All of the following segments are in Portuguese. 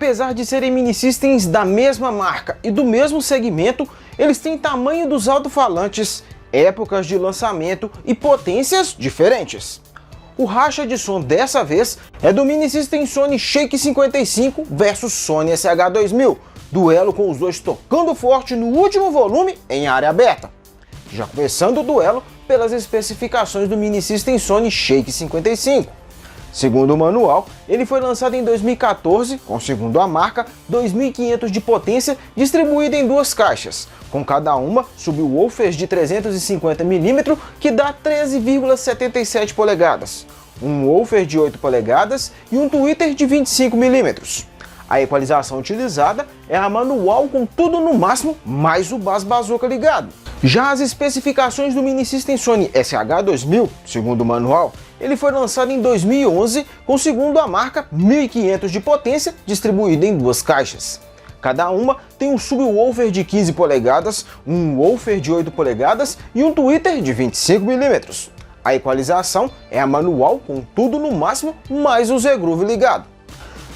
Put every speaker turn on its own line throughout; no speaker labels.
Apesar de serem mini systems da mesma marca e do mesmo segmento, eles têm tamanho dos alto-falantes, épocas de lançamento e potências diferentes. O racha de som dessa vez é do mini system Sony Shake 55 versus Sony SH2000, duelo com os dois tocando forte no último volume em área aberta. Já começando o duelo pelas especificações do mini system Sony Shake 55. Segundo o manual, ele foi lançado em 2014, com, segundo a marca, 2.500 de potência distribuída em duas caixas, com cada uma subwoofers de 350mm que dá 13,77 polegadas, um woofer de 8 polegadas e um tweeter de 25mm. A equalização utilizada é a manual com tudo no máximo, mais o Bass Bazooka ligado. Já as especificações do mini system Sony SH2000, segundo o manual, ele foi lançado em 2011 com, segundo a marca, 1.500 de potência distribuída em duas caixas. Cada uma tem um subwoofer de 15 polegadas, um woofer de 8 polegadas e um tweeter de 25mm. A equalização é a manual com tudo no máximo, mais o Z-Groove ligado.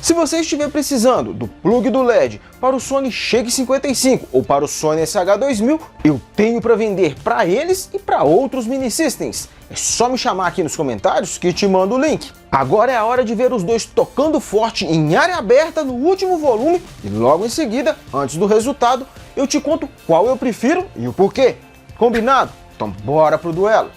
Se você estiver precisando do plug do LED para o Sony Shake 55 ou para o Sony SH2000, eu tenho para vender para eles e para outros mini systems. É só me chamar aqui nos comentários que te mando o link. Agora é a hora de ver os dois tocando forte em área aberta no último volume e logo em seguida, antes do resultado, eu te conto qual eu prefiro e o porquê. Combinado? Então bora pro duelo!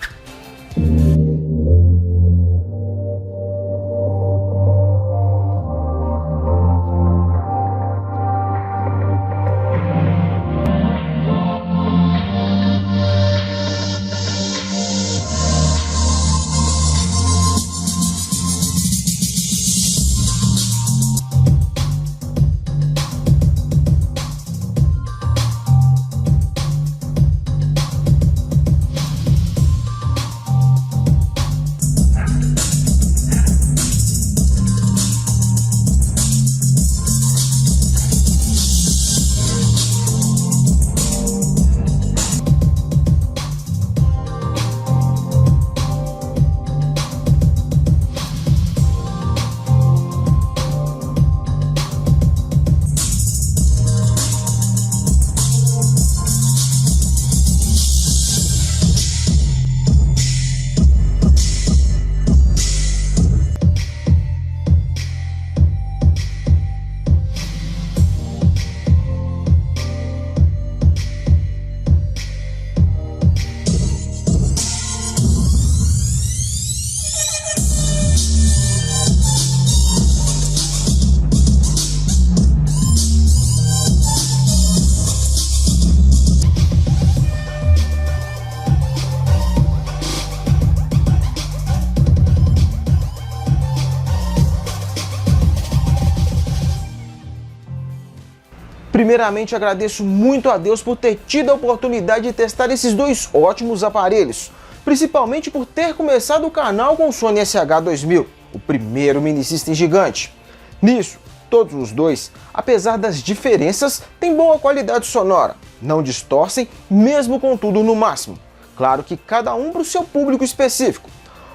Primeiramente, agradeço muito a Deus por ter tido a oportunidade de testar esses dois ótimos aparelhos, principalmente por ter começado o canal com o Sony SH2000, o primeiro mini system gigante. Nisso, todos os dois, apesar das diferenças, têm boa qualidade sonora, não distorcem, mesmo com tudo no máximo. Claro que cada um para o seu público específico.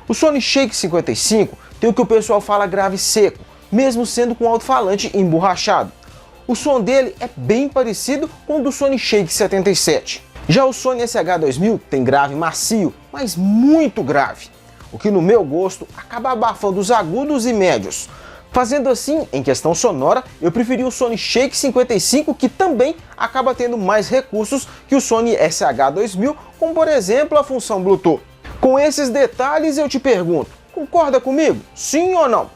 O Sony Shake 55 tem o que o pessoal fala grave seco, mesmo sendo com alto-falante emborrachado. O som dele é bem parecido com o do Sony Shake 77. Já o Sony SH2000 tem grave macio, mas muito grave, o que no meu gosto acaba abafando os agudos e médios. Fazendo assim, em questão sonora, eu preferi o Sony Shake 55, que também acaba tendo mais recursos que o Sony SH2000, como por exemplo a função Bluetooth. Com esses detalhes eu te pergunto, concorda comigo? Sim ou não?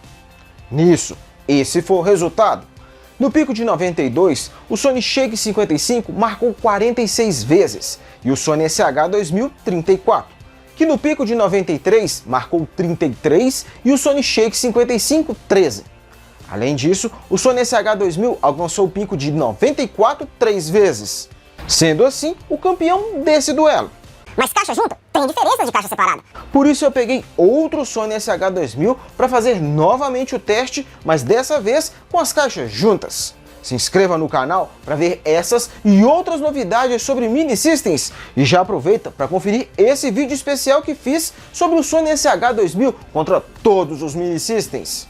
Nisso, esse foi o resultado. No pico de 92, o Sony Shake 55 marcou 46 vezes e o Sony SH2000 34, que no pico de 93 marcou 33 e o Sony Shake 55 13. Além disso, o Sony SH2000 alcançou o pico de 94 3 vezes, sendo assim o campeão desse duelo.
Mas caixa junta tem diferença de caixa separada.
Por isso eu peguei outro Sony SH2000 para fazer novamente o teste, mas dessa vez com as caixas juntas. Se inscreva no canal para ver essas e outras novidades sobre mini systems e já aproveita para conferir esse vídeo especial que fiz sobre o Sony SH2000 contra todos os mini systems.